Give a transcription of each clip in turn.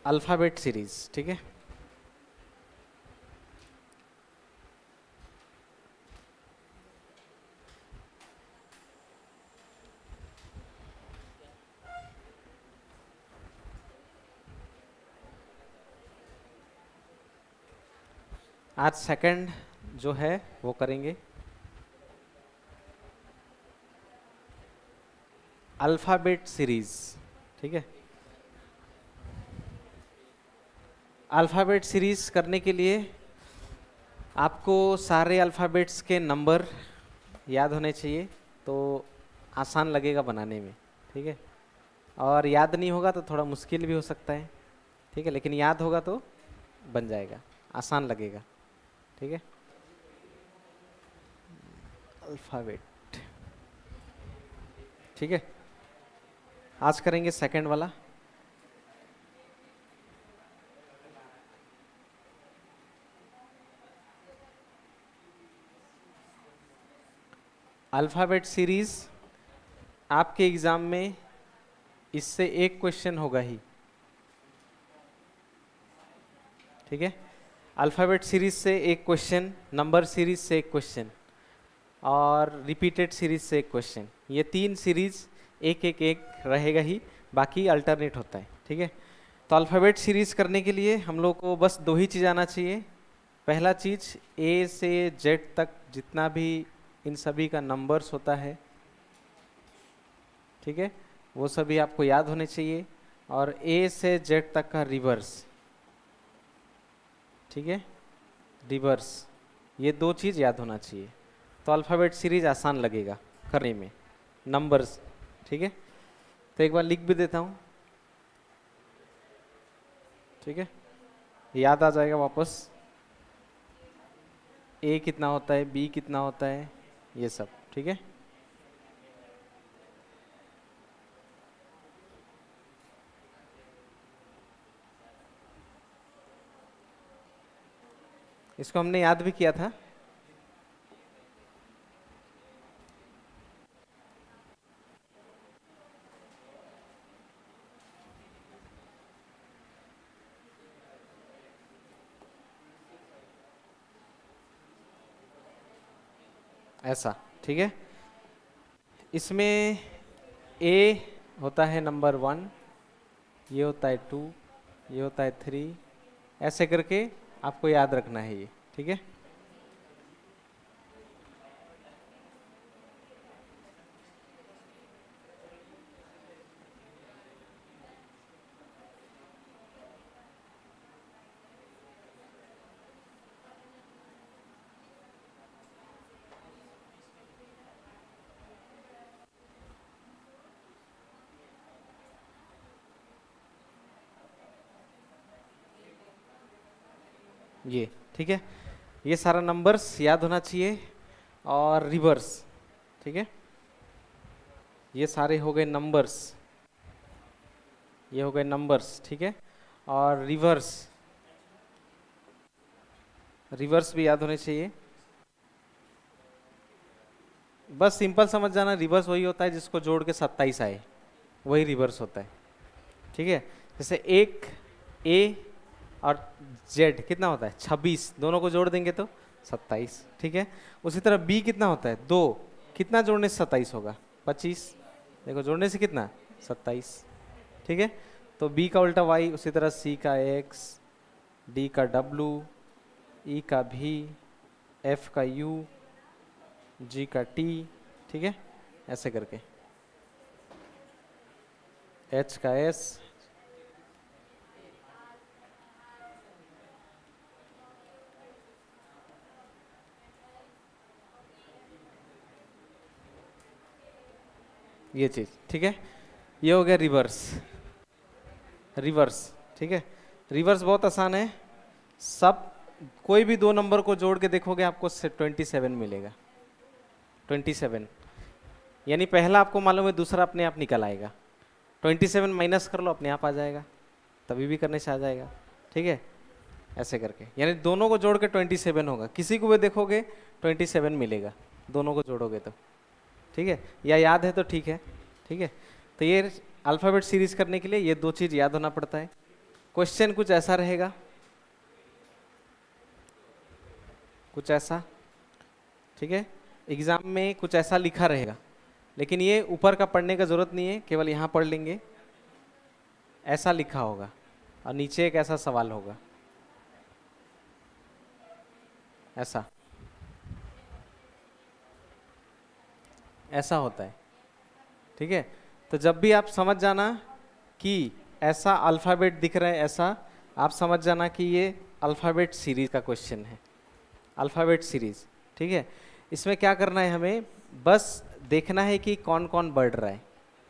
Alphabet series, ठीक है। आज सेकंड जो है वो करेंगे अल्फ़ाबेट सीरीज, ठीक है। अल्फ़ाबेट सीरीज करने के लिए आपको सारे अल्फ़ाबेट्स के नंबर याद होने चाहिए, तो आसान लगेगा बनाने में, ठीक है। और याद नहीं होगा तो थोड़ा मुश्किल भी हो सकता है, ठीक है, लेकिन याद होगा तो बन जाएगा, आसान लगेगा, ठीक है। अल्फ़ाबेट, ठीक है। आज करेंगे सेकंड वाला। अल्फ़ाबेट सीरीज आपके एग्ज़ाम में इससे एक क्वेश्चन होगा ही, ठीक है। अल्फ़ाबेट सीरीज से एक क्वेश्चन, नंबर सीरीज से एक क्वेश्चन और रिपीटेड सीरीज से एक क्वेश्चन, ये तीन सीरीज एक एक एक रहेगा ही, बाकी अल्टरनेट होता है, ठीक है। तो अल्फ़ाबेट सीरीज करने के लिए हम लोग को बस दो ही चीज़ आना चाहिए। पहला चीज़, ए से जेड तक जितना भी इन सभी का नंबर्स होता है, ठीक है, वो सभी आपको याद होने चाहिए, और ए से जेड तक का रिवर्स, ठीक है, रिवर्स, ये दो चीज़ याद होना चाहिए। तो अल्फ़ाबेट सीरीज आसान लगेगा करने में, नंबर्स, ठीक है। तो एक बार लिख भी देता हूँ, ठीक है, याद आ जाएगा वापस। ए कितना होता है, बी कितना होता है, ये सब, ठीक है। इसको हमने याद भी किया था। ऐसा, ठीक है। इसमें ए होता है नंबर 1, ये होता है 2, ये होता है 3, ऐसे करके आपको याद रखना है ये, ठीक है। ये, ठीक है, ये सारा नंबर्स याद होना चाहिए। और रिवर्स, ठीक है, ये सारे हो गए नंबर्स, ये हो गए नंबर्स, ठीक है। और रिवर्स, रिवर्स भी याद होने चाहिए। बस सिंपल समझ जाना, रिवर्स वही होता है जिसको जोड़ के 27 आए, वही रिवर्स होता है, ठीक है। जैसे एक ए और जेड कितना होता है 26, दोनों को जोड़ देंगे तो 27, ठीक है। उसी तरह बी कितना होता है 2, कितना जोड़ने से 27 होगा 25, देखो जोड़ने से कितना 27, ठीक है। तो बी का उल्टा वाई, उसी तरह सी का एक्स, डी का डब्लू, ई का भी, एफ का यू, जी का टी, ठीक है, ऐसे करके एच का एस, ये चीज, ठीक है। ये हो गया रिवर्स, रिवर्स, ठीक है। रिवर्स बहुत आसान है, सब कोई भी दो नंबर को जोड़ के देखोगे आपको 27 मिलेगा, 27, यानी पहला आपको मालूम है, दूसरा अपने आप निकल आएगा, 27 माइनस कर लो अपने आप आ जाएगा, तभी भी करने से आ जाएगा, ठीक है, ऐसे करके, यानी दोनों को जोड़ के 27 होगा, किसी को भी देखोगे 27 मिलेगा, दोनों को जोड़ोगे तो, ठीक है, या याद है तो ठीक है, ठीक है। तो ये अल्फ़ाबेट सीरीज करने के लिए ये दो चीज़ याद होना पड़ता है, क्वेश्चन कुछ ऐसा रहेगा, कुछ ऐसा, ठीक है, एग्जाम में कुछ ऐसा लिखा रहेगा, लेकिन ये ऊपर का पढ़ने का जरूरत नहीं है, केवल यहाँ पढ़ लेंगे, ऐसा लिखा होगा और नीचे एक ऐसा सवाल होगा, ऐसा ऐसा होता है, ठीक है। तो जब भी आप समझ जाना कि ऐसा अल्फ़ाबेट दिख रहा है, ऐसा आप समझ जाना कि ये अल्फ़ाबेट सीरीज का क्वेश्चन है, अल्फ़ाबेट सीरीज, ठीक है। इसमें क्या करना है, हमें बस देखना है कि कौन कौन बढ़ रहा है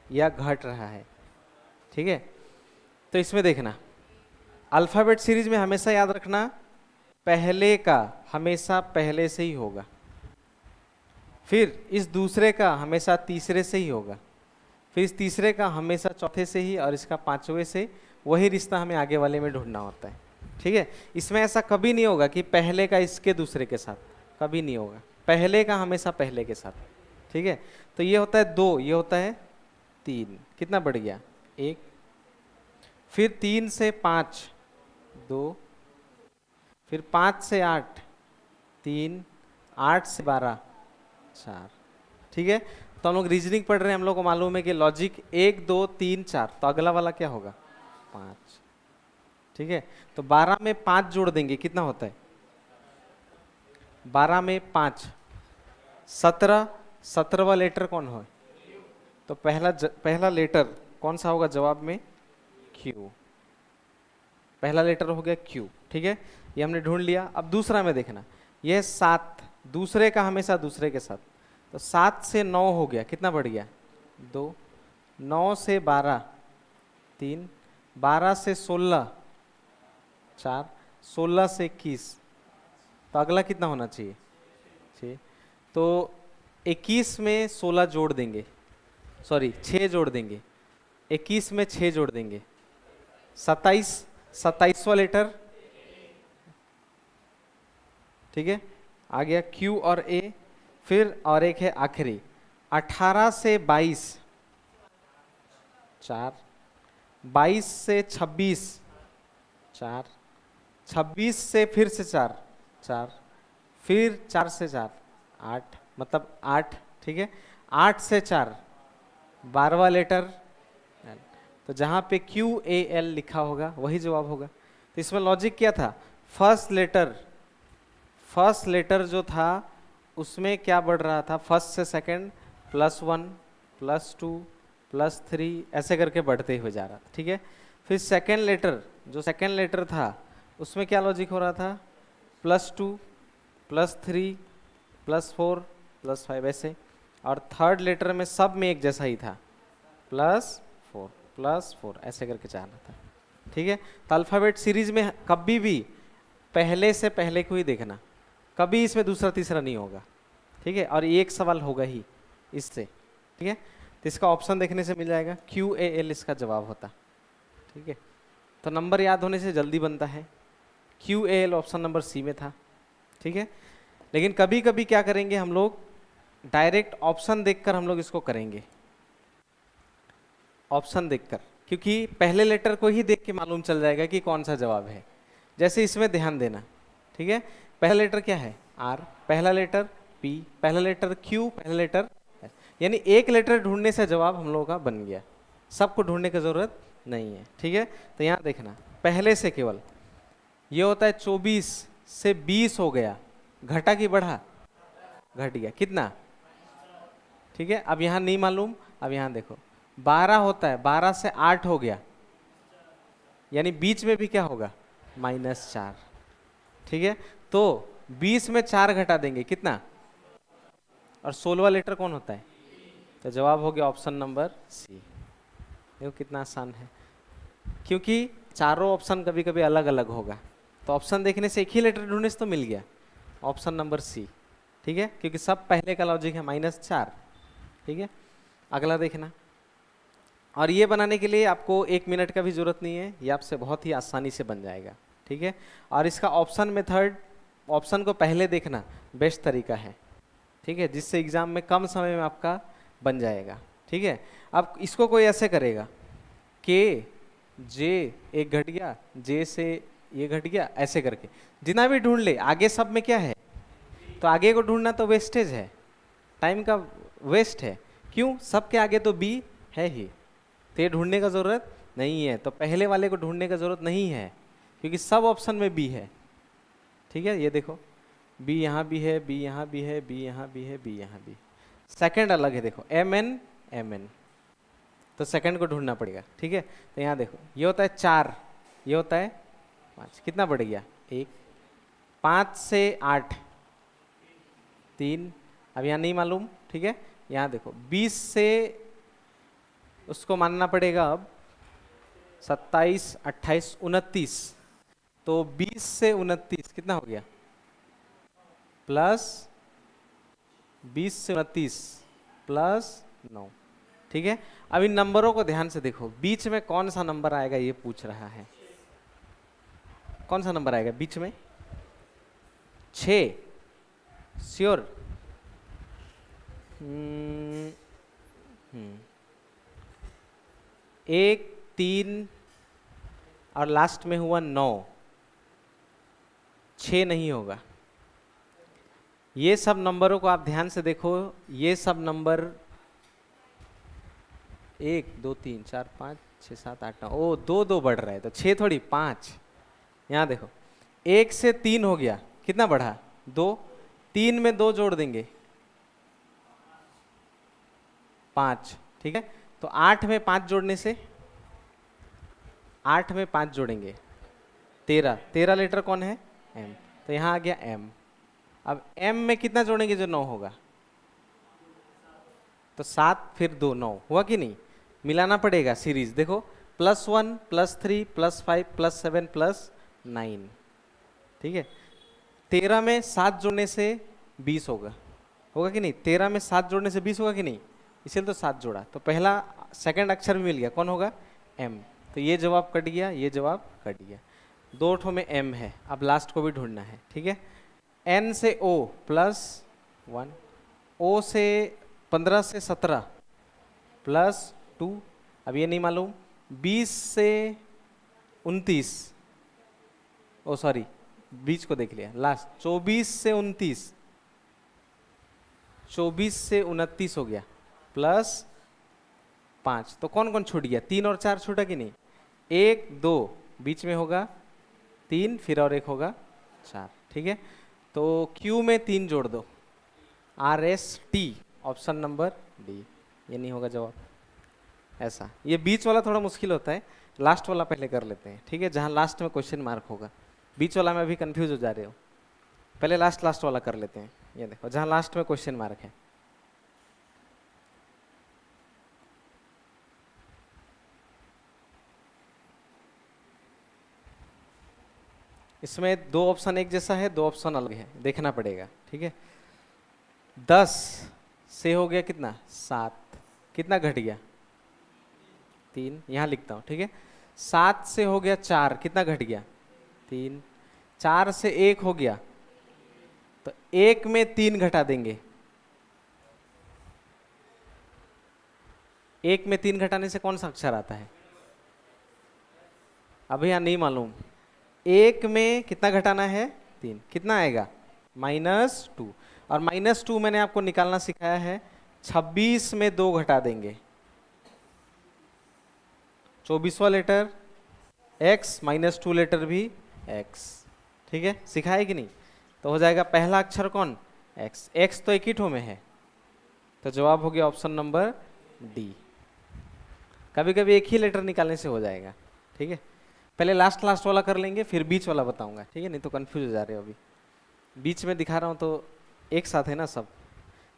या घट रहा है, ठीक है। तो इसमें देखना, अल्फ़ाबेट सीरीज में हमेशा याद रखना पहले का हमेशा पहले से ही होगा, फिर इस दूसरे का हमेशा तीसरे से ही होगा, फिर इस तीसरे का हमेशा चौथे से ही, और इसका पांचवें से। वही रिश्ता हमें आगे वाले में ढूंढना होता है, ठीक है। इसमें ऐसा कभी नहीं होगा कि पहले का इसके दूसरे के साथ, कभी नहीं होगा, पहले का हमेशा पहले के साथ, ठीक है। तो ये होता है 2, ये होता है 3, कितना बढ़ गया 1, फिर 3 से 5 2, फिर 5 से 8 3, 8 से 12 4, ठीक है। तो हम लोग रीजनिंग पढ़ रहे हैं, हम लोग को मालूम है कि लॉजिक 1 2 3 4, तो अगला वाला क्या होगा 5, ठीक है। तो 12 में 5 जोड़ देंगे, कितना होता है 12 में 5 17, 17वां लेटर कौन हो, तो पहला लेटर कौन सा होगा जवाब में, क्यू, पहला लेटर हो गया क्यू, ठीक है। ये हमने ढूंढ लिया। अब दूसरा में देखना, यह 7 दूसरे का हमेशा दूसरे के साथ, तो 7 से 9 हो गया, कितना बढ़ गया 2, 9 से 12 3, 12 से 16 4, 16 से 21, तो अगला कितना होना चाहिए 6, तो 21 में 16 जोड़ देंगे, सॉरी 6 जोड़ देंगे, 21 में 6 जोड़ देंगे, 27, 27वां लेटर, ठीक है, आ गया क्यू और ए। फिर और एक है आखिरी 18 से 22 4, 22 से 26 4, 26 से फिर से 4 4, फिर 4 से 4 8, मतलब 8, ठीक है। 8 से 4 12वां लेटर, तो जहाँ पे क्यू ए एल लिखा होगा वही जवाब होगा। तो इसमें लॉजिक क्या था, फर्स्ट लेटर जो था उसमें क्या बढ़ रहा था, फर्स्ट से सेकंड +1 +2 +3 ऐसे करके बढ़ते हुए जा रहा था, ठीक है। फिर सेकंड लेटर, जो सेकंड लेटर था उसमें क्या लॉजिक हो रहा था, +2 +3 +4 +5 ऐसे, और थर्ड लेटर में सब में एक जैसा ही था, +4 ऐसे करके जा रहा था, ठीक है। तो अल्फ़ाबेट सीरीज में कभी भी पहले से पहले को ही देखना, कभी इसमें दूसरा तीसरा नहीं होगा, ठीक है। और एक सवाल होगा ही इससे, ठीक है। तो इसका ऑप्शन देखने से मिल जाएगा QAL इसका जवाब होता, ठीक है। तो नंबर याद होने से जल्दी बनता है, QAL ऑप्शन नंबर सी में था, ठीक है। लेकिन कभी कभी क्या करेंगे हम लोग, डायरेक्ट ऑप्शन देखकर हम लोग इसको करेंगे, ऑप्शन देखकर, क्योंकि पहले लेटर को ही देख के मालूम चल जाएगा कि कौन सा जवाब है। जैसे इसमें ध्यान देना, ठीक है। पहला लेटर क्या है R, पहला लेटर P, पहला लेटर Q, पहला लेटर S, यानी एक लेटर ढूंढने से जवाब हम लोगों का बन गया, सबको ढूंढने की जरूरत नहीं है, ठीक है। तो यहाँ देखना, पहले से केवल ये होता है 24 से 20 हो गया, घटा कि बढ़ा, घट गया, कितना, ठीक है। अब यहाँ नहीं मालूम, अब यहाँ देखो 12 होता है, 12 से 8 हो गया, यानी बीच में भी क्या होगा -4, ठीक है। तो 20 में 4 घटा देंगे, कितना, और 16वां लेटर कौन होता है, तो जवाब हो गया ऑप्शन नंबर सी। देखो कितना आसान है, क्योंकि चारों ऑप्शन कभी कभी अलग अलग होगा, तो ऑप्शन देखने से एक ही लेटर ढूंढने से तो मिल गया ऑप्शन नंबर सी, ठीक है, क्योंकि सब पहले का लॉजिक है -4, ठीक है। अगला देखना, और ये बनाने के लिए आपको 1 मिनट का भी जरूरत नहीं है, ये आपसे बहुत ही आसानी से बन जाएगा, ठीक है। और इसका ऑप्शन मेथड, ऑप्शन को पहले देखना बेस्ट तरीका है, ठीक है, जिससे एग्जाम में कम समय में आपका बन जाएगा, ठीक है। अब इसको कोई ऐसे करेगा, K जे एक घट गया, जे से ये घट गया, ऐसे करके जितना भी ढूंढ ले, आगे सब में क्या है, तो आगे को ढूंढना तो वेस्टेज है, टाइम का वेस्ट है। क्यों? सबके आगे तो बी है ही, तो ये ढूंढने का जरूरत नहीं है, तो पहले वाले को ढूंढने का जरूरत नहीं है क्योंकि सब ऑप्शन में बी है। ठीक है, ये देखो बी यहाँ भी है, बी यहाँ भी है, बी यहाँ भी है, बी यहाँ भी। सेकंड अलग है, देखो एम एन, तो सेकंड को ढूंढना पड़ेगा। ठीक है, तो यहाँ देखो ये होता है 4, ये होता है 5, कितना बढ़ गया 1, 5 से 8 3, अब यहाँ नहीं मालूम। ठीक है, यहाँ देखो 20 से उसको मानना पड़ेगा अब 27, 28, 29, तो 20 से 29 कितना हो गया, प्लस 20 से 29 प्लस 9। ठीक है, अब इन नंबरों को ध्यान से देखो, बीच में कौन सा नंबर आएगा ये पूछ रहा है, कौन सा नंबर आएगा बीच में, 6 श्योर, 1 3 और लास्ट में हुआ 9, 6 नहीं होगा। ये सब नंबरों को आप ध्यान से देखो, ये सब नंबर 1 2 3 4 5 6 7 8 9, ओ 2 2 बढ़ रहा है, तो 6 थोड़ी 5। यहाँ देखो 1 से 3 हो गया, कितना बढ़ा 2, 3 में 2 जोड़ देंगे 5। ठीक है, तो 8 में 5 जोड़ने से, 8 में 5 जोड़ेंगे 13, 13 लेटर कौन है m, तो यहाँ आ गया m। अब m में कितना जोड़ेंगे जो 9 होगा, तो 7 फिर 2 9 हुआ कि नहीं, मिलाना पड़ेगा सीरीज, देखो +1 +3 +5 +7 +9। ठीक है, 13 में 7 जोड़ने से 20 होगा, होगा कि नहीं, 13 में 7 जोड़ने से 20 होगा कि नहीं, इसलिए तो 7 जोड़ा, तो पहला सेकंड अक्षर भी मिल गया, कौन होगा m, तो ये जवाब कट गया, ये जवाब कट गया। 2 ठो में m है, अब लास्ट को भी ढूंढना है। ठीक है, n से o +1, o से 15 से 17 +2, अब ये नहीं मालूम, 20 से 29, ओ सॉरी बीच को देख लिया, लास्ट 24 से 29, 24 से 29 हो गया +5, तो कौन कौन छूट गया, 3 और 4 छूटा कि नहीं, 1 2 बीच में होगा 3, फिर और एक होगा 4। ठीक है, तो Q में 3 जोड़ दो, RST, ऑप्शन नंबर डी, ये नहीं होगा जवाब। ऐसा, ये बीच वाला थोड़ा मुश्किल होता है, लास्ट वाला पहले कर लेते हैं। ठीक है, जहाँ लास्ट में क्वेश्चन मार्क होगा, बीच वाला में अभी कंफ्यूज हो जा रहे हो, पहले लास्ट वाला कर लेते हैं। ये देखो जहाँ लास्ट में क्वेश्चन मार्क है, इसमें 2 ऑप्शन एक जैसा है, 2 ऑप्शन अलग है, देखना पड़ेगा। ठीक है, 10 से हो गया कितना 7, कितना घट गया 3, यहाँ लिखता हूँ। ठीक है, 7 से हो गया 4, कितना घट गया 3, 4 से 1 हो गया, तो 1 में 3 घटा देंगे, 1 में 3 घटाने से कौन सा अक्षर आता है, अभी यहाँ नहीं मालूम। 1 में कितना घटाना है 3, कितना आएगा -2, और -2 मैंने आपको निकालना सिखाया है, 26 में 2 घटा देंगे, 24वां लेटर x, -2 लेटर भी x। ठीक है, सिखाए कि नहीं, तो हो जाएगा पहला अक्षर कौन x, x तो एक ही ठो में है, तो जवाब हो गया ऑप्शन नंबर डी। कभी कभी एक ही लेटर निकालने से हो जाएगा। ठीक है, पहले लास्ट वाला कर लेंगे, फिर बीच वाला बताऊंगा। ठीक है, नहीं तो कंफ्यूज हो जा रहे हो, अभी बीच में दिखा रहा हूं तो एक साथ है ना सब।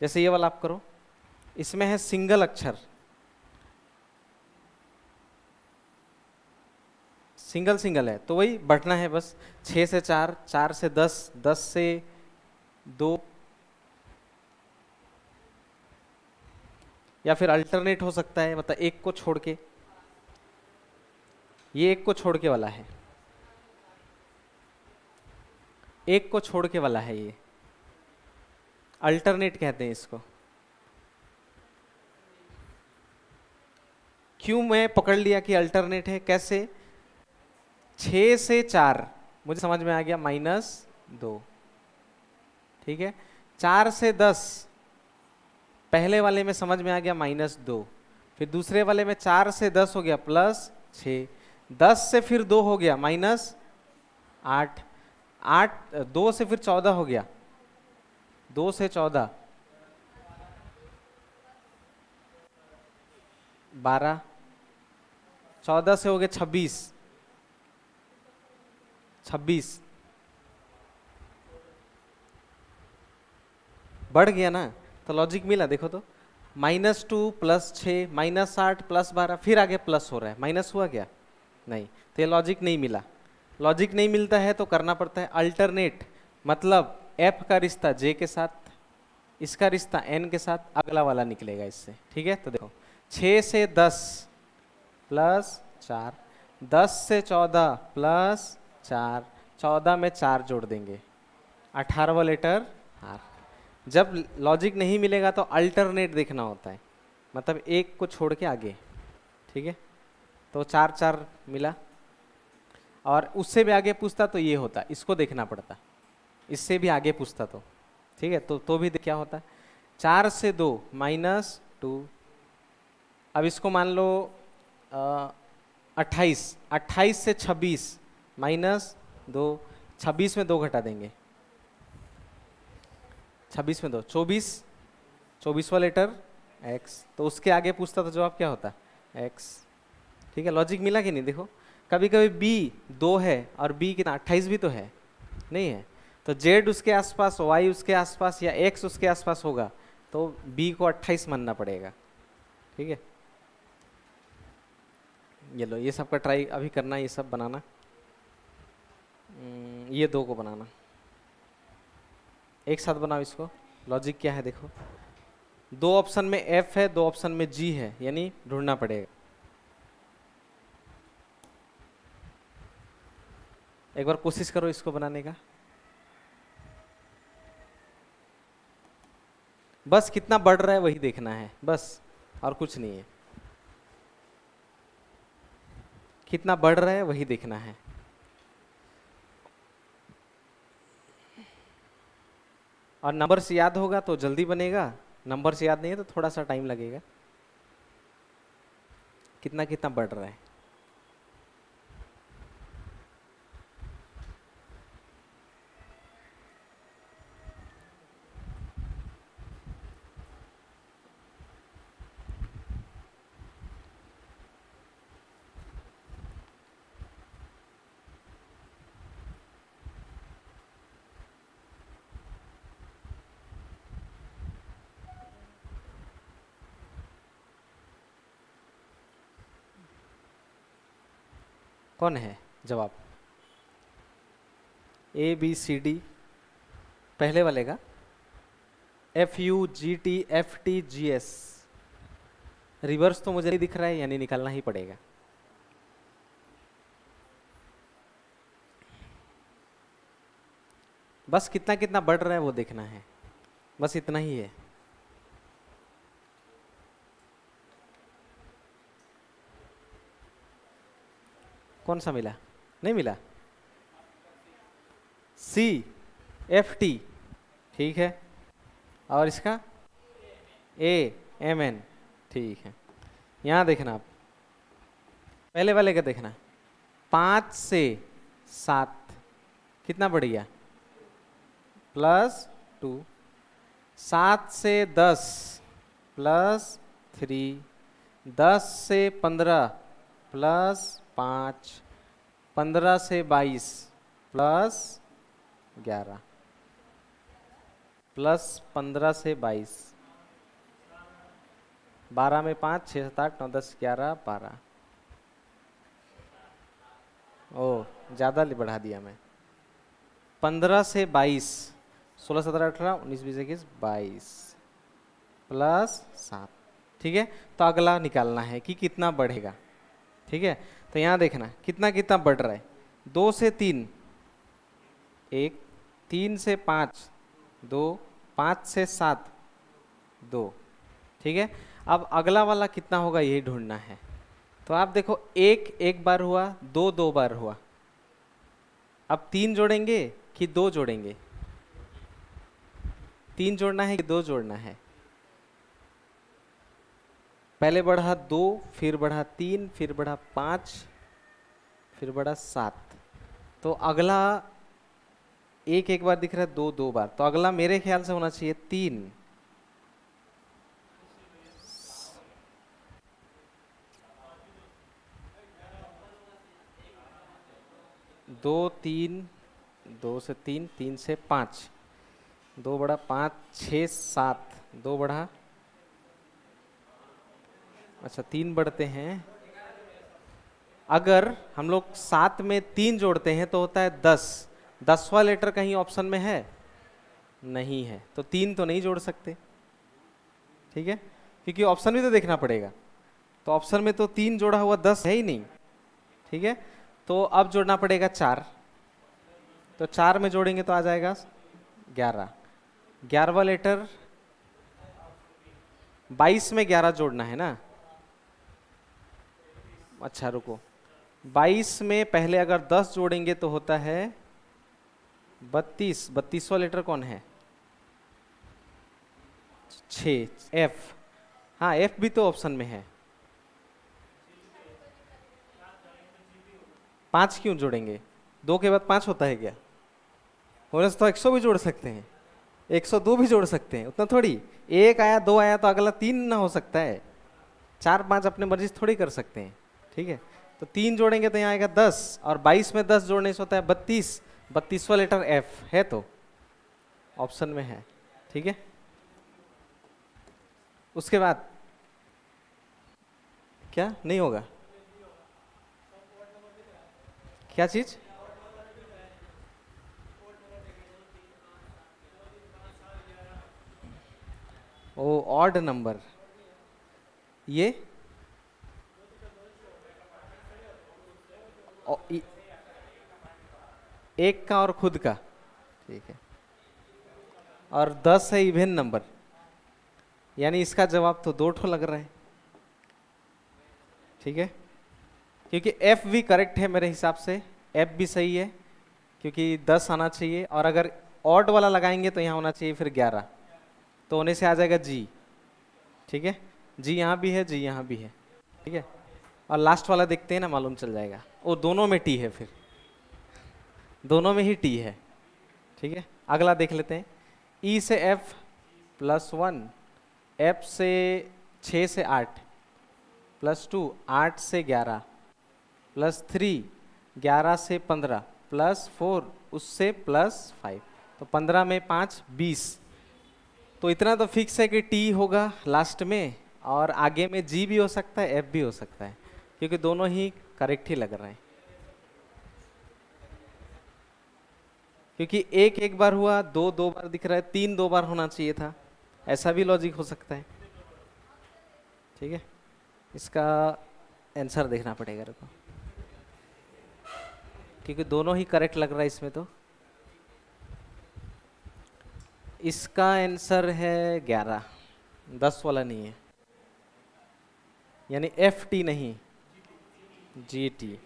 जैसे ये वाला आप करो, इसमें है सिंगल अक्षर, सिंगल है, तो वही बढ़ना है बस, 6 से 4, 4 से 10, 10 से 2, या फिर अल्टरनेट हो सकता है, मतलब एक को छोड़ के, ये एक को छोड़ के वाला है, एक को छोड़ के वाला है, ये अल्टरनेट कहते हैं इसको। क्यों मैं पकड़ लिया कि अल्टरनेट है, कैसे? 6 से 4 मुझे समझ में आ गया, -2, ठीक है। 4 से 10 पहले वाले में समझ में आ गया, -2। फिर दूसरे वाले में 4 से 10 हो गया +6, 10 से फिर 2 हो गया -8, 2 से फिर 14 हो गया, 2 से 14 12, 14 से हो गया 26 बढ़ गया ना, तो लॉजिक मिला। देखो तो -2 +6 -8 +12, फिर आगे प्लस हो रहा है, माइनस हुआ क्या? नहीं, तो ये लॉजिक नहीं मिला। लॉजिक नहीं मिलता है तो करना पड़ता है अल्टरनेट, मतलब f का रिश्ता j के साथ, इसका रिश्ता n के साथ, अगला वाला निकलेगा इससे, ठीक है। तो देखो 6 से 10 +4, 10 से 14 +4, 14 में 4 जोड़ देंगे, 18वां लेटर R। जब लॉजिक नहीं मिलेगा तो अल्टरनेट देखना होता है, मतलब एक को छोड़ के आगे, ठीक है। तो 4 4 मिला, और उससे भी आगे पूछता तो ये होता, इसको देखना पड़ता, इससे भी आगे पूछता तो, ठीक है। तो भी क्या होता है, 4 से 2 -2। अब इसको मान लो 28 से 26 -2, 26 में 2 घटा देंगे, 26 में 2 24वां लेटर x, तो उसके आगे पूछता तो जवाब क्या होता, x, ठीक है। लॉजिक मिला कि नहीं? देखो कभी कभी b 2 है और b कितना 28 भी तो है, नहीं है, तो z उसके आसपास, y उसके आसपास या x उसके आसपास होगा, तो b को 28 मानना पड़ेगा, ठीक है। ये लो, ये सब का ट्राई अभी करना, ये सब बनाना, ये 2 को बनाना, एक साथ बनाओ इसको। लॉजिक क्या है देखो, 2 ऑप्शन में f है, 2 ऑप्शन में g है, यानी ढूंढना पड़ेगा। एक बार कोशिश करो इसको बनाने का, बस कितना बढ़ रहा है वही देखना है, बस, और कुछ नहीं है। कितना बढ़ रहा है वही देखना है। और नंबर से याद होगा तो जल्दी बनेगा, नंबर से याद नहीं है तो थोड़ा सा टाइम लगेगा। कितना कितना बढ़ रहा है, कौन है जवाब? ABCD पहले वाले का, FUGTFTGS, रिवर्स तो मुझे नहीं दिख रहा है, यानी निकालना ही पड़ेगा। बस कितना कितना बढ़ रहा है वो देखना है, बस इतना ही है। कौन सा मिला? नहीं मिला, CFT, ठीक है, और इसका AMN, ठीक है। यहाँ देखना आप, पहले वाले का देखना, 5 से 7 कितना बढ़ गया, +2, 7 से 10 +3, 10 से 15 +5, 15 से 22 +11, +15 से 22, 12 में 5, 6 7 8 9 10 11 12, ओ ज़्यादा बढ़ा दिया मैं। 15 से 22, 16 17 18 19 20 21 22 +7, ठीक है। तो अगला निकालना है कि कितना बढ़ेगा, ठीक है। तो यहाँ देखना कितना कितना बढ़ रहा है, 2 से 3 1, 3 से 5 2, 5 से 7 2, ठीक है। अब अगला वाला कितना होगा यही ढूंढना है, तो आप देखो, एक एक बार हुआ, दो दो बार हुआ। अब तीन जोड़ेंगे कि दो जोड़ेंगे? तीन जोड़ना है कि दो जोड़ना है? पहले बढ़ा दो, फिर बढ़ा तीन, फिर बढ़ा पाँच, फिर बढ़ा सात। तो अगला एक एक बार दिख रहा है, दो दो बार, तो अगला मेरे ख्याल से होना चाहिए तीन। दो तीन, दो से तीन, तीन से पाँच, दो बढ़ा पाँच, छः सात, दो बढ़ा, अच्छा तीन बढ़ते हैं। अगर हम लोग सात में तीन जोड़ते हैं तो होता है 10। 10वां लेटर कहीं ऑप्शन में है? नहीं है, तो तीन तो नहीं जोड़ सकते, ठीक है, क्योंकि ऑप्शन भी तो देखना पड़ेगा। तो ऑप्शन में तो तीन जोड़ा हुआ 10 है ही नहीं, ठीक है। तो अब जोड़ना पड़ेगा 4। तो 4 में जोड़ेंगे तो आ जाएगा 11। 11वां लेटर, 22 में 11 जोड़ना है ना? अच्छा रुको, 22 में पहले अगर 10 जोड़ेंगे तो होता है 32। 32वां लेटर कौन है? 6, एफ। हाँ, एफ भी तो ऑप्शन में है। 5 क्यों जोड़ेंगे? 2 के बाद 5 होता है क्या? होने से तो 100 भी जोड़ सकते हैं, 102 भी जोड़ सकते हैं, उतना थोड़ी। एक आया, दो आया तो अगला तीन ना हो सकता है। 4 5 अपने मर्जी से थोड़ी कर सकते हैं, ठीक है। तो तीन जोड़ेंगे तो यहाँ आएगा 10, और 22 में 10 जोड़ने से होता है 32। 32वां लेटर एफ है, तो ऑप्शन में है, ठीक है। उसके बाद क्या नहीं होगा? क्या चीज? ओ, ऑड नंबर। ये एक का और खुद का, ठीक है। और 10 है इवन नंबर, यानी इसका जवाब तो 2 ठो लग रहा है, ठीक है। क्योंकि एफ भी करेक्ट है मेरे हिसाब से, एफ भी सही है, क्योंकि 10 आना चाहिए, और अगर ऑड वाला लगाएंगे तो यहाँ होना चाहिए फिर 11, तो होने से आ जाएगा जी, ठीक है। जी यहाँ भी है, जी यहाँ भी है, ठीक है। और लास्ट वाला देखते हैं ना, मालूम चल जाएगा। वो दोनों में टी है, फिर दोनों में ही टी है, ठीक है। अगला देख लेते हैं। ई से एफ +1, एफ से 6 से 8 +2, 8 से 11 +3, 11 से 15 +4, उससे +5, तो 15 में 5, 20। तो इतना तो फिक्स है कि टी होगा लास्ट में, और आगे में जी भी हो सकता है, एफ भी हो सकता है, क्योंकि दोनों ही करेक्ट ही लग रहे हैं। क्योंकि एक एक बार हुआ, दो दो बार दिख रहा है, तीन दो बार होना चाहिए था, ऐसा भी लॉजिक हो सकता है, ठीक है। इसका आंसर देखना पड़ेगा रुको, क्योंकि दोनों ही करेक्ट लग रहा है इसमें। तो इसका आंसर है 11, 10 वाला नहीं है, यानी एफ टी नहीं, जी टी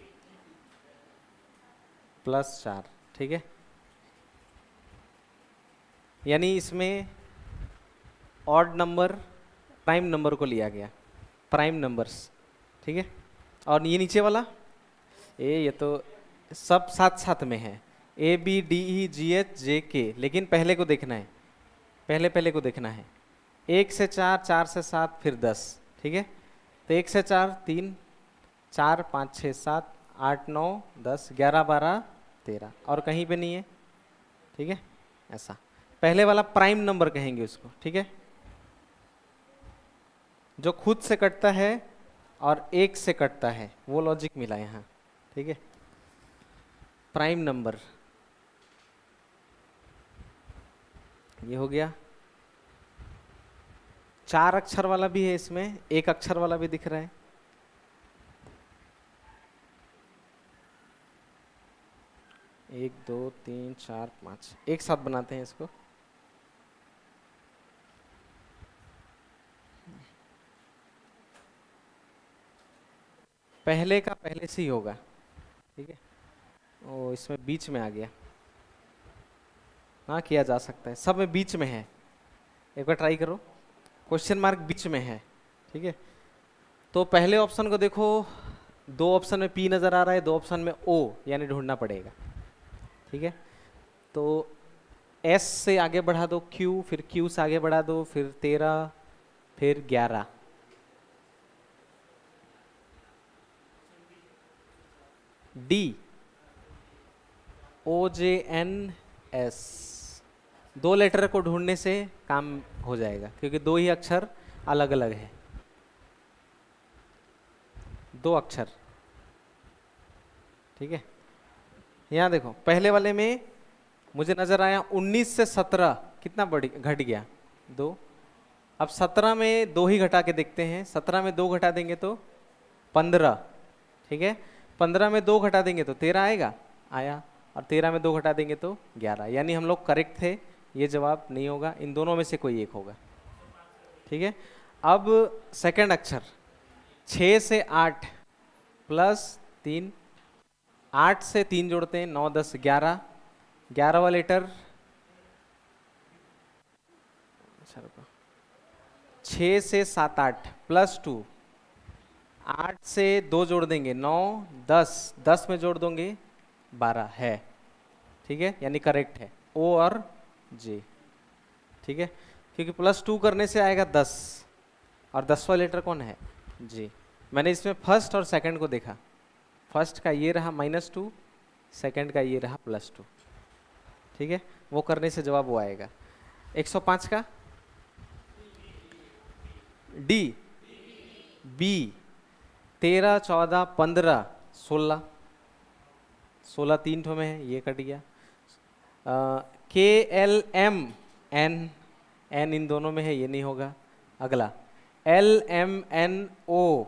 +4, ठीक है। यानी इसमें ऑड नंबर प्राइम नंबर को लिया गया, प्राइम नंबर्स, ठीक है। और ये नीचे वाला ये तो सब साथ साथ में है, A B D E G H J K, लेकिन पहले को देखना है, पहले को देखना है। 1 से 4, 4 से 7, फिर 10, ठीक है। तो 1 से 4 3, 4 5 6 7 8 9 10 11 12 13, और कहीं पे नहीं है, ठीक है। ऐसा पहले वाला प्राइम नंबर कहेंगे उसको, ठीक है, जो खुद से कटता है और एक से कटता है, वो लॉजिक मिला यहाँ, ठीक है। प्राइम नंबर ये हो गया। 4 अक्षर वाला भी है इसमें, 1 अक्षर वाला भी दिख रहा है। एक दो तीन चार 5, एक साथ बनाते हैं इसको। पहले का पहले से ही होगा, ठीक है। ओ इसमें बीच में आ गया, हाँ किया जा सकता है, सब में बीच में है, एक बार ट्राई करो, क्वेश्चन मार्क बीच में है, ठीक है। तो पहले ऑप्शन को देखो, दो ऑप्शन में पी नज़र आ रहा है, दो ऑप्शन में ओ, यानी ढूंढना पड़ेगा, ठीक है। तो एस से आगे बढ़ा दो क्यू, फिर क्यू से आगे बढ़ा दो, फिर 13, फिर 11, D O J N S, दो लेटर को ढूंढने से काम हो जाएगा, क्योंकि दो ही अक्षर अलग अलग है, दो अक्षर, ठीक है। यहाँ देखो पहले वाले में मुझे नजर आया 19 से 17 कितना बढ़ घट गया, 2। अब 17 में 2 ही घटा के देखते हैं, 17 में 2 घटा देंगे तो 15, ठीक है। 15 में 2 घटा देंगे तो 13 आएगा, आया, और 13 में 2 घटा देंगे तो 11, यानी हम लोग करेक्ट थे, ये जवाब नहीं होगा, इन दोनों में से कोई एक होगा, ठीक है। अब सेकंड अक्षर 6 से 8 प्लस 3, 8 से 3 जोड़ते हैं, 9 10 11, 11वां लेटर 6 से 7 8 प्लस 2, 8 से 2 जोड़ देंगे 9 10, 10 में जोड़ दोगे 12 है, ठीक है, यानी करेक्ट है ओ और जे, ठीक है, क्योंकि प्लस 2 करने से आएगा 10, और 10वां लेटर कौन है, जे। मैंने इसमें फर्स्ट और सेकंड को देखा, फर्स्ट का ये रहा -2, सेकंड का ये रहा +2, ठीक है, वो करने से जवाब वो आएगा। 105 का डी, बी, 13 14 15 16, 16 3 ठो में है, ये कट गया। के एल एम एन, एन इन दोनों में है, ये नहीं होगा। अगला एल एम एन ओ,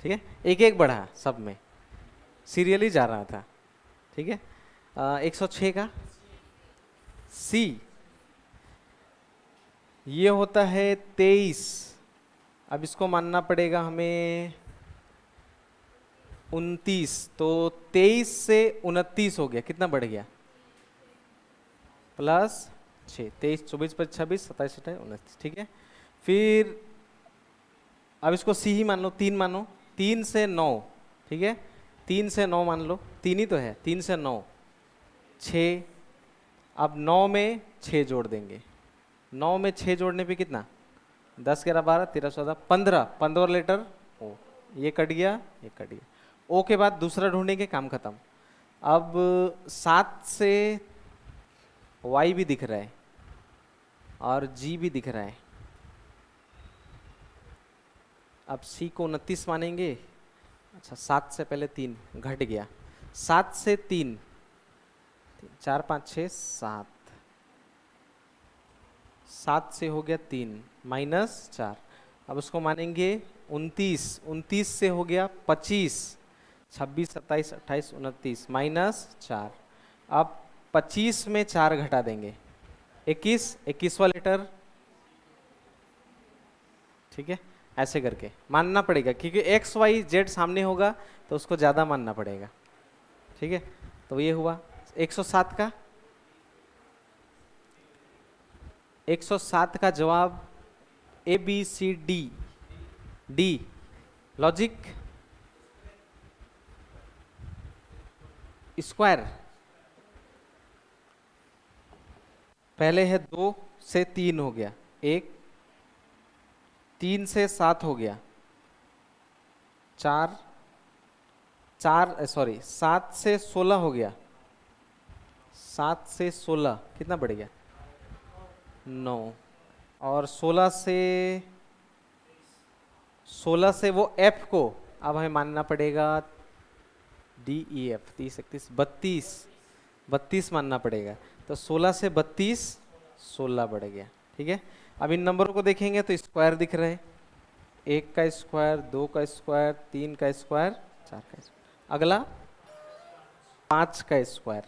ठीक है, एक एक बढ़ा सब में, सीरियली जा रहा था, ठीक है। 106 का सी, ये होता है 23, अब इसको मानना पड़ेगा हमें 29, तो 23 से 29 हो गया, कितना बढ़ गया, +6, 23 24 25 26 27 28 29, ठीक है। फिर अब इसको सी ही मान लो, 3 मानो, 3 से 9, ठीक है, 3 से 9 मान लो, 3 ही तो है, 3 से 9 6, अब 9 में 6 जोड़ देंगे, 9 में 6 जोड़ने पे कितना, 10 11 12 13 14 15, 15 लेटर ओ, ये कट गया, ये कट गया, ओ के बाद दूसरा ढूंढेंगे, काम खत्म। अब 7 से वाई भी दिख रहा है और जी भी दिख रहा है, अब सी को 29 मानेंगे, अच्छा 7 से पहले 3 घट गया, 7 से 3 4 5 6 7, 7 से हो गया 3 -4, अब उसको मानेंगे 29, 29 से हो गया 25, 26 27 28 29 -4, अब 25 में 4 घटा देंगे 21, 21वां लेटर, ठीक है, ऐसे करके मानना पड़ेगा, क्योंकि एक्स वाई जेड सामने होगा तो उसको ज़्यादा मानना पड़ेगा, ठीक है। तो ये हुआ 107 का, 107 का जवाब A B C D, D logic square, पहले है 2 से 3 हो गया 1, 3 से 7 हो गया 4, 7 से 16 हो गया, 7 से 16 कितना बढ़ गया 9, और 16 से वो एफ को अब हमें मानना पड़ेगा डी ई एफ, 30 31 32 मानना पड़ेगा, तो 16 से 32 16 बढ़ गया, ठीक है। अब इन नंबरों को देखेंगे तो स्क्वायर दिख रहे हैं, 1 का स्क्वायर, 2 का स्क्वायर, 3 का स्क्वायर, 4 का स्क्वायर, अगला 5 का स्क्वायर,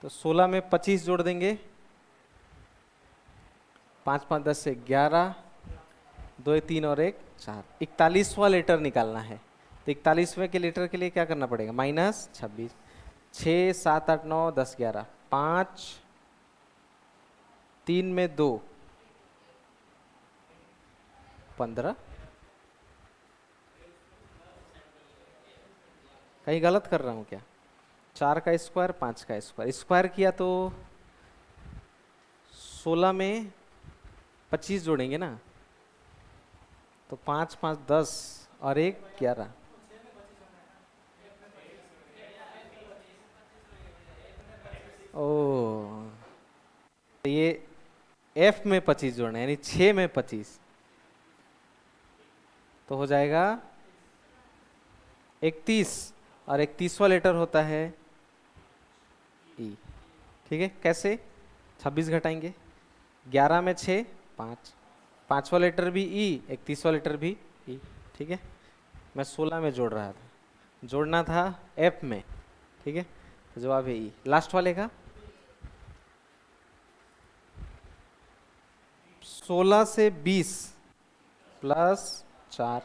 तो 16 में 25 जोड़ देंगे, 5 5 10 से 11, दो एक तीन और एक चार, 41वां लेटर निकालना है। तो 41वें के लेटर के लिए क्या करना पड़ेगा, -26, 6 7 8 9 10 11, 5 3 में 2 15, कहीं गलत कर रहा हूँ क्या? 4 का स्क्वायर 5 का स्क्वायर, स्क्वायर किया तो 16 में 25 जोड़ेंगे ना, तो 5 5 10 और 1 11। ओ, तो ये F में 25 जोड़ना है, यानी 6 में 25, तो हो जाएगा 31, और 31वां लेटर होता है ई। ठीक है, कैसे? 26 घटाएंगे, 11 में 6 5, 5वां लेटर भी ई, 31वां लेटर भी ई। ठीक है, मैं 16 में जोड़ रहा था, जोड़ना था एफ में। ठीक है, तो जवाब है ई। लास्ट वाले का 16 से 20 प्लस 4,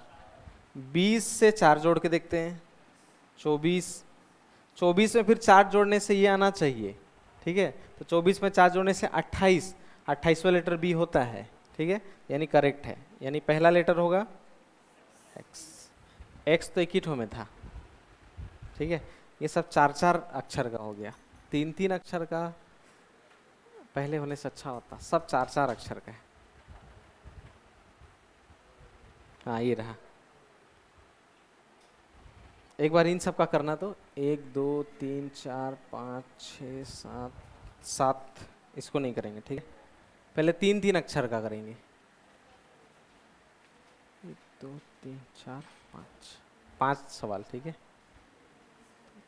20 से 4 जोड़ के देखते हैं, 24, 24 में फिर 4 जोड़ने से ये आना चाहिए। ठीक है, तो 24 में 4 जोड़ने से 28, 28वां लेटर बी होता है। ठीक है, यानी करेक्ट है, यानी पहला लेटर होगा एक्स। एक्स तो एक ही ठो में था। ठीक है, ये सब 4 4 अक्षर का हो गया, 3 3 अक्षर का पहले होने से अच्छा होता, सब 4 4 अक्षर का है। हाँ, ये रहा। एक बार इन सब का करना, तो 1 2 3 4 5 6 7 7, इसको नहीं करेंगे। ठीक है, पहले 3 3 अक्षर का करेंगे। 1 2 3 4 5, 5 सवाल। ठीक है,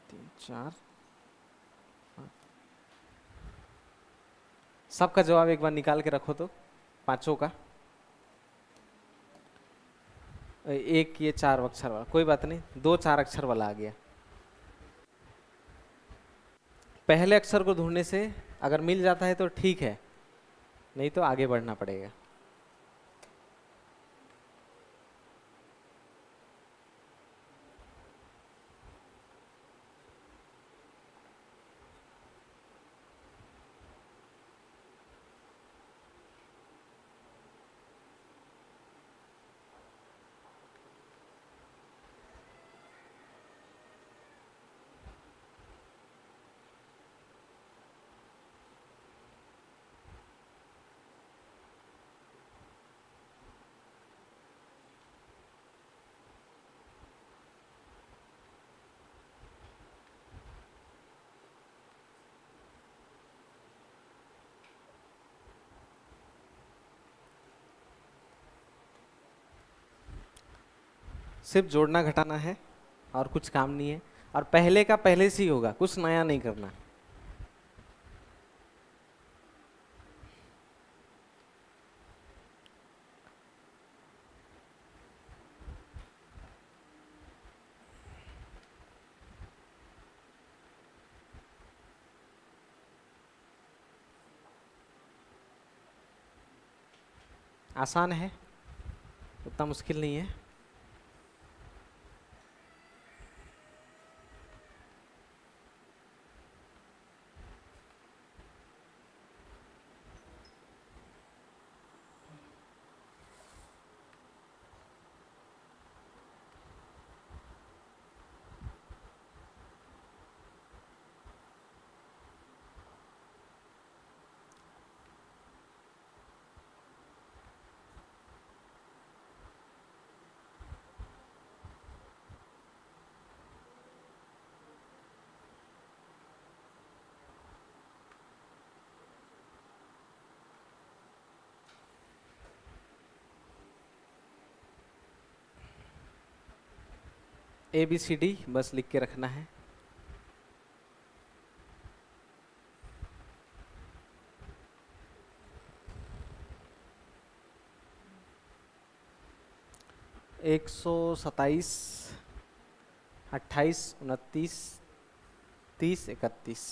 3 4 5, सबका जवाब एक बार निकाल के रखो तो, पांचों का। एक ये 4 अक्षर वाला, कोई बात नहीं, 2 4 अक्षर वाला आ गया। पहले अक्षर को ढूंढने से अगर मिल जाता है तो ठीक है, नहीं तो आगे बढ़ना पड़ेगा। सिर्फ जोड़ना घटाना है और कुछ काम नहीं है, और पहले का पहले से ही होगा, कुछ नया नहीं करना। आसान है, उतना मुश्किल नहीं है। ABCD बस लिख के रखना है। एक 127, 28, 29, 30, 31।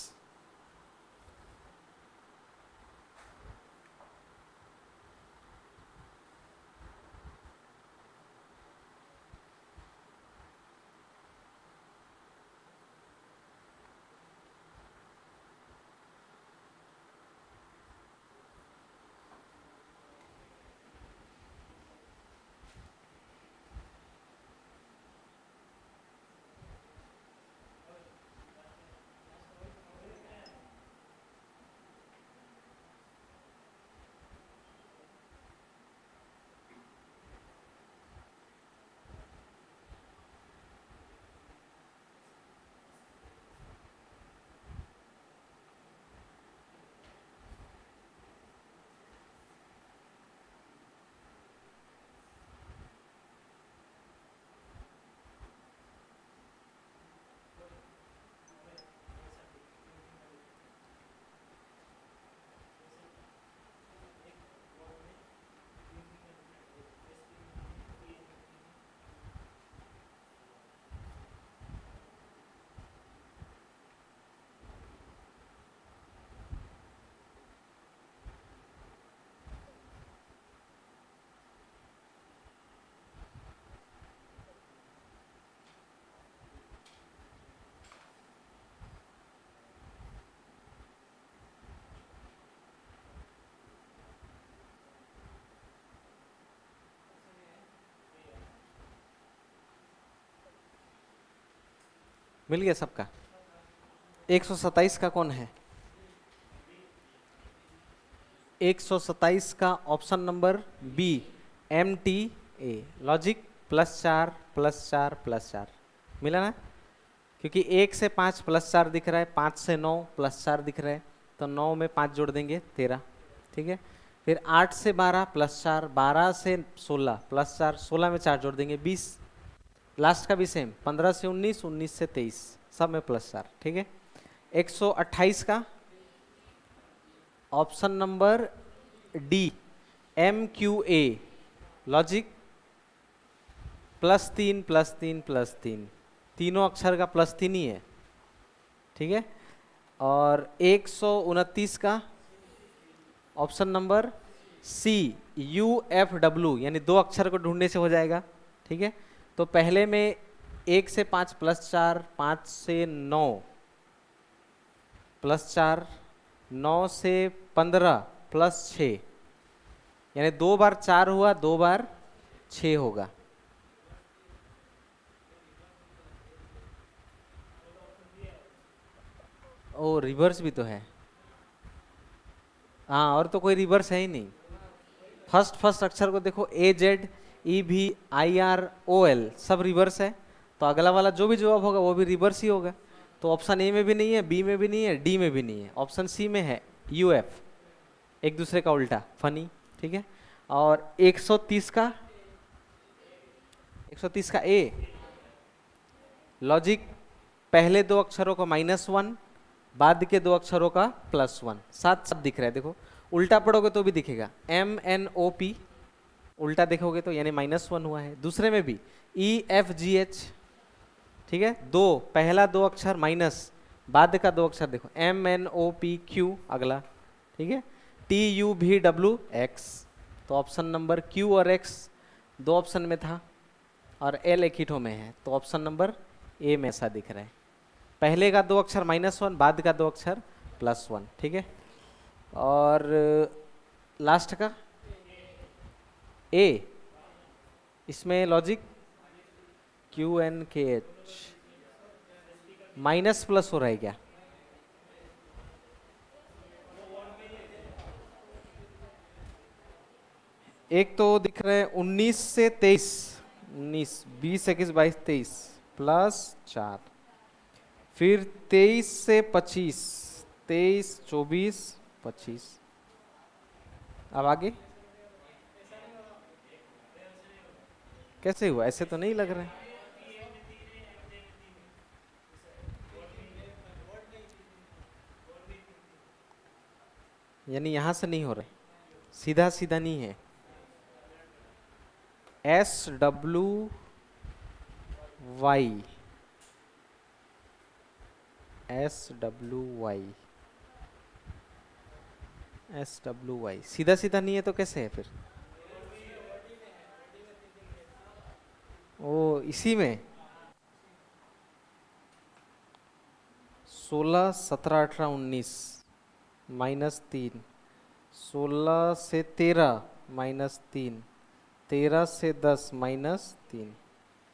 मिल गया सबका? 127 का कौन है? 127 का option number B, MTA, logic +4 +4 +4, मिला ना? क्योंकि 1 से 5 +4 दिख रहा है, 5 से 9 +4 दिख रहा है, तो 9 में 5 जोड़ देंगे 13, ठीक है। फिर 8 से 12 +4, 12 से 16 +4, 16 में 4 जोड़ देंगे 20, लास्ट का भी सेम, 15 से 19, 19 से 23, सब में +4, ठीक है। 128 का option number D, MQA, logic +3 +3 +3, तीनों अक्षर का +3 ही है, ठीक है। और 129 का ऑप्शन नंबर सी, UFW, यानी 2 अक्षर को ढूंढने से हो जाएगा, ठीक है। तो पहले में 1 से 5 +4, 5 से 9 +4, 9 से 15 +6, यानी 2 बार 4 हुआ, 2 बार 6 होगा। ओ रिवर्स भी तो है, हाँ, और तो कोई रिवर्स है ही नहीं। फर्स्ट अक्षर को देखो, AZEVIROL, सब रिवर्स है, तो अगला वाला जो भी जवाब होगा वो भी रिवर्स ही होगा। तो ऑप्शन ए में भी नहीं है, बी में भी नहीं है, डी में भी नहीं है, ऑप्शन सी में है UF, एक दूसरे का उल्टा, फनी, ठीक है। और 130 का, 130 का ए, लॉजिक पहले 2 अक्षरों का -1, बाद के 2 अक्षरों का +1, साथ साथ दिख रहा है, देखो उल्टा पढ़ोगे तो भी दिखेगा, MNOP, उल्टा देखोगे तो यानी -1 हुआ है। दूसरे में भी EFGH, ठीक है, पहला 2 अक्षर माइनस, बाद का 2 अक्षर देखो, MNOPQ अगला, ठीक है, TUVWX, तो ऑप्शन नंबर Q और X 2 ऑप्शन में था और L एक ही ठो में है, तो ऑप्शन नंबर ए में ऐसा दिख रहा है, पहले का 2 अक्षर -1, बाद का 2 अक्षर +1, ठीक है। और लास्ट का ए, इसमें लॉजिक QNKH, माइनस प्लस हो रहा है क्या? एक तो दिख रहा है 19 से 23, 19, 20, 21, 22, 23 +4, फिर 23 से 25, 23, 24, 25, अब आगे कैसे हुआ? ऐसे तो नहीं लग रहा है। यानी यहां से नहीं हो रहा है, सीधा सीधा नहीं है। SWY, SWY सीधा सीधा नहीं है तो कैसे है फिर? ओ इसी में 16, 17, 18, 19 -3, 16 से 13 -3, 13 से 10 -3,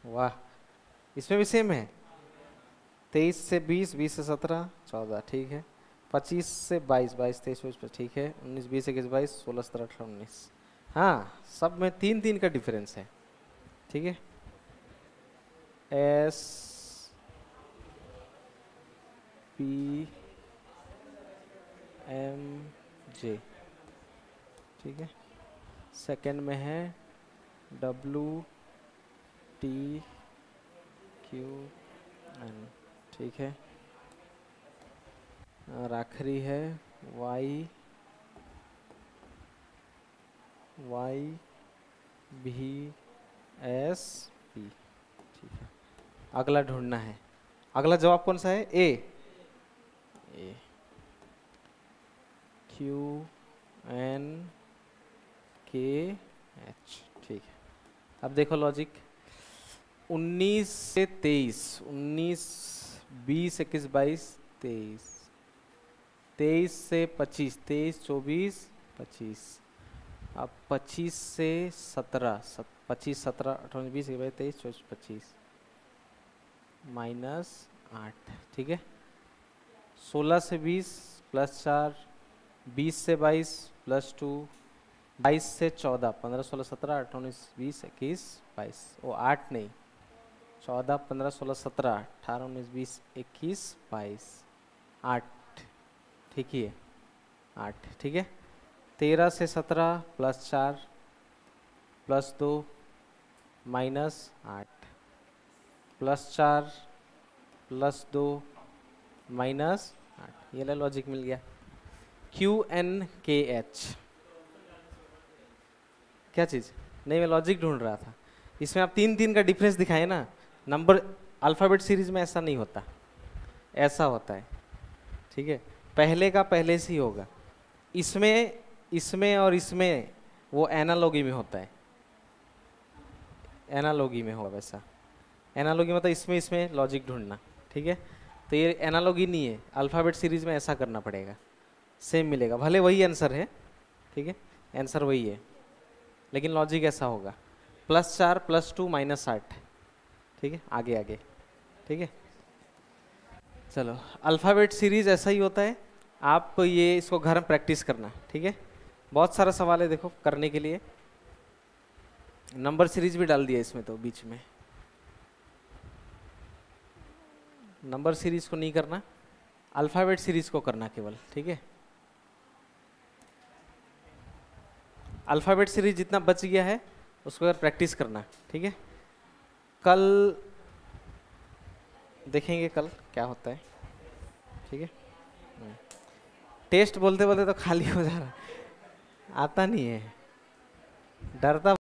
वाह, इसमें भी सेम है। 23 से 20, 20 से 17, 14, ठीक है। 25 से 22, 22, 23, 24, ठीक है। 19, 20, 21, 22, 16, 17, 18, 19, हाँ, सब में 3 का डिफरेंस है, ठीक है। SPMJ, ठीक है। सेकंड में है WTQN, ठीक है। और आखिरी है YVSP, ठीक है। अगला ढूंढना है, अगला जवाब कौन सा है? ए QNKH, ठीक है। अब देखो लॉजिक, 19 से 23, 19, 20, 21, 22, 23, 23 से 25, 23, 24, 25, अब 25 से 17, 25, 17, 18, 20, 22, 23, 24, 25, 8, ठीक है। 16 से 20 प्लस 4, 20 से 22 प्लस 2, 22 से 14, 15, 16, 17, 18, 19, 20, 21, 22, वो 8 नहीं, 14, 15, 16, 17, 18, 19, 20, 21, 22, 8, ठीक ही है, 8, ठीक है। 13 से 17 plus 4 plus 2 minus 8 plus 4 plus 2 minus 8, ये लॉजिक मिल गया। QNKH क्या चीज़? नहीं, मैं लॉजिक ढूंढ रहा था। इसमें आप 3 का डिफरेंस दिखाए ना, नंबर अल्फ़ाबेट सीरीज में ऐसा नहीं होता, ऐसा होता है, ठीक है। पहले का पहले से ही होगा, इसमें और इसमें वो एनालॉगी में होता है, एनालॉगी में होगा वैसा। एनालॉगी मतलब इसमें लॉजिक ढूंढना, ठीक है। तो ये एनालॉगी नहीं है, अल्फ़ाबेट सीरीज में ऐसा करना पड़ेगा, सेम मिलेगा, भले वही आंसर है, ठीक है, आंसर वही है, लेकिन लॉजिक ऐसा होगा, प्लस 4 प्लस 2 माइनस 8, ठीक है। आगे आगे, ठीक है। चलो, अल्फ़ाबेट सीरीज ऐसा ही होता है, आप ये इसको घर में प्रैक्टिस करना, ठीक है। बहुत सारा सवाल है देखो करने के लिए, नंबर सीरीज भी डाल दिया इसमें तो बीच में। नंबर सीरीज को नहीं करना, अल्फ़ाबेट सीरीज को करना केवल, ठीक है। अल्फ़ाबेट सीरीज जितना बच गया है उसको अगर प्रैक्टिस करना, ठीक है। कल देखेंगे कल क्या होता है, ठीक है। टेस्ट बोलते बोलते तो खाली हो जा रहा, आता नहीं है, डरता